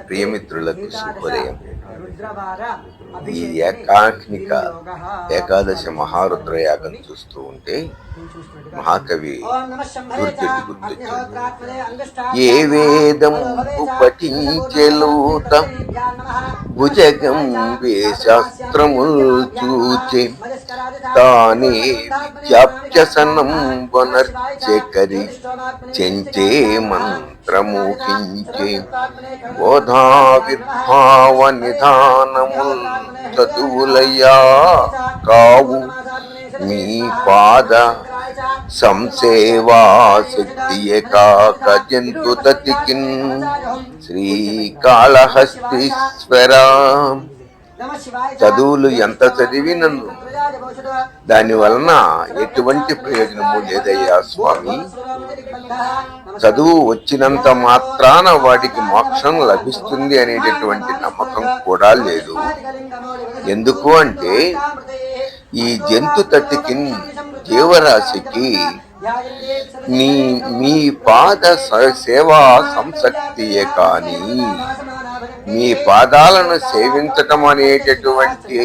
ప్రియమిత్రులకు శుభోదయం. ఈ ఏకాగ్నిక ఏకాదశి మహారుద్రయాగం చూస్తూ ఉంటే మహాకవి దుర్జటి గుర్తొచ్చాడు. ఏ వేదంబు పఠించెలూత భుజగంబే శాస్త్రముల్ చూచే తానే విద్యాభ్యసనం వనర్చెకరి చెంచే మంత్రమోహించే బోధావిర్భావ నిధానముల్ చదువులయ్యా కావు మీ పాద సంసేవా శక్తియే కాక జంతుతతికిన్ శ్రీకాళహస్తీశ్వర. చదువులు ఎంత చదివినను దాని వలన ఎటువంటి ప్రయోజనము లేదయ్యా స్వామి. చదువు వచ్చినంత మాత్రాన వాడికి మోక్షం లభిస్తుంది అనేటటువంటి నమ్మకం కూడా లేదు. ఎందుకు అంటే ఈ జంతు తత్తికి జీవరాశికి మీ పాద సేవా సంసక్తియే కానీ మీ పాదాలను సేవించటం అనేటటువంటి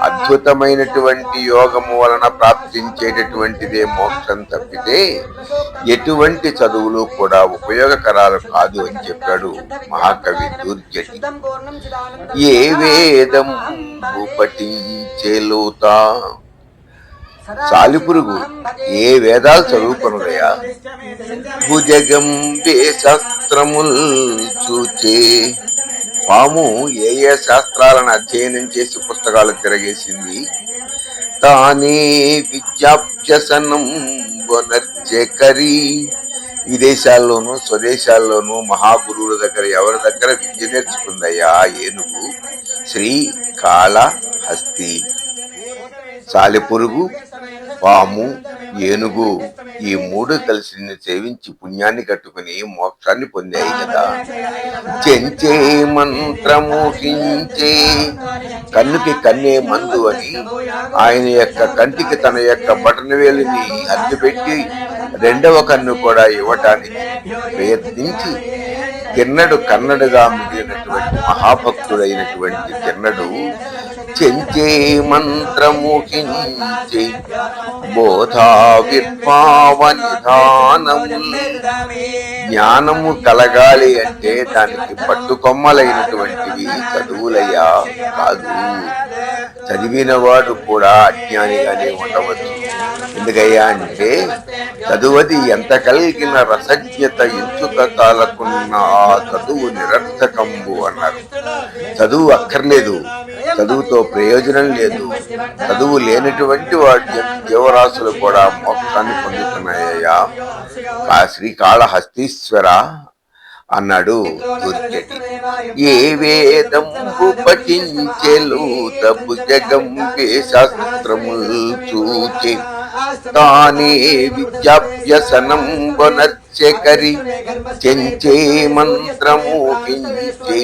అద్భుతమైనటువంటి యోగము వలన ప్రాప్తించేటటువంటిదే మోక్షం తప్పితే ఎటువంటి చదువులు కూడా ఉపయోగకరాలు కాదు అని చెప్పాడు మహాకవి దుర్జటి. ఏ వేదం పఠించెలూతా, సాలిపురుగు ఏ వేదాలు చదువుకొనులయా, భుజగంబే శాస్త్రముల్ చూచే, పాము ఏ శాస్త్రాలను అధ్యయనం చేసి పుస్తకాలు తిరగేసింది, తానే విద్యాభ్యసనం వనర్చెకరి, విదేశాల్లోనూ స్వదేశాల్లోనూ మహాగురువుల దగ్గర ఎవరి దగ్గర విద్య నేర్చుకుందయ్యా ఏనుగు, శ్రీకాళహస్తి. సాలెపురుగు, పాము, ఏనుగు ఈ మూడు కలిసి సేవించి పుణ్యాన్ని కట్టుకుని మోక్షాన్ని పొందాయి కదా. చెంచే మంత్రమోహించే, కన్నుకి కన్నే మందు అని ఆయన యొక్క కంటికి తన యొక్క బటనవేలుని అడ్డుపెట్టి రెండవ కన్ను కూడా ఇవ్వటానికి ప్రయత్నించి కన్నడుగా మిగిలినటువంటి మహాభక్తుడైనటువంటి తిన్నడు చెంచే మంత్రమోహించే బోధావిర్భావ నిధానము. జ్ఞానము కలగాలి అంటే దానికి పట్టుకొమ్మలైనటువంటివి చదువులయ్యా కాదు. చదివినవాడు కూడా అజ్ఞానిగానే ఉండవచ్చు. ఎందుకయ్యా అంటే చదువది ఎంత కలిగిన రసజ్ఞత ఎంచుక తాలకున్న ఆ చదువు నిరర్థకంబు అన్నారు. చదువు అక్కర్లేదు, చదువుతో ప్రయోజనం లేదు. చదువు లేనటువంటి వాటి జీవరాశులు కూడా మోక్షాన్ని పొందుతున్నాయ్యా శ్రీకాళహస్తీశ్వర అన్నాడు దుర్జటి. ఏ వేదంబు పఠించెలూత భుజగంబే శాస్త్రముల్ చూచే తానే విద్యాభ్యసనం వనర్చెకరి చెంచే మంత్రమోహించే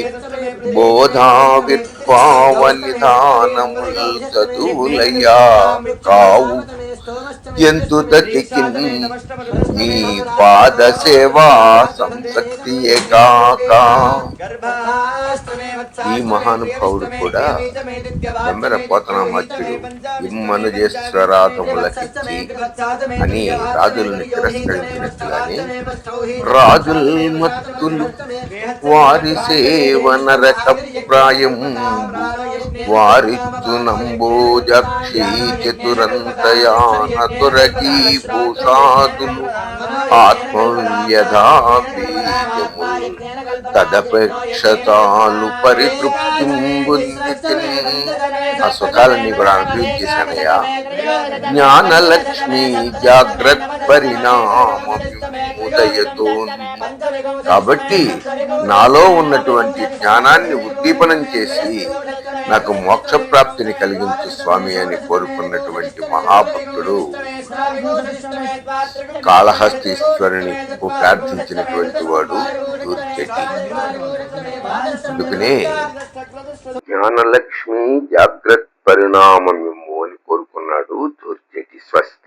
బోధావిర్భావ నిధానముల్ చదువులయ్యా కావు జంతుతతికి మీ పాద సేవా సంసక్తియే కాక. ఈ మహానుభావుడు కూడా తమ్మెర పోతనామాచ్యుడు ఇమ్మనుజేశ్వరాధములకిచ్చి అని రాజులను తిరస్కరించినట్లుగానే రాజుల్ మత్తులు వారి సేవనరక ప్రాయం వారిత్తు నంబోజక్షీ చతురంతయాన తురకీ భూషాదులు ఆత్మవ్యధాబీజము తదపేక్షతాలు పరితృప్తి ఆ సుఖాలన్నీ కూడా అనుభవించేశానయ్యా. జ్ఞానలక్ష్మి జాగ్రత్త పరిణామోదయతో, కాబట్టి నాలో ఉన్నటువంటి జ్ఞానాన్ని ఉద్దీపనం చేసి నాకు మోక్ష ప్రాప్తిని కలిగించు స్వామి అని కోరుకున్నటువంటి మహాభక్తుడు కాళహస్తీశ్వరుని ప్రార్థించినటువంటి వాడు దుర్జటి. అందుకనే జ్ఞానలక్ష్మి జాగ్రత్త పరిణామము అని కోరుకున్నాడు దుర్జటి. స్వస్తి.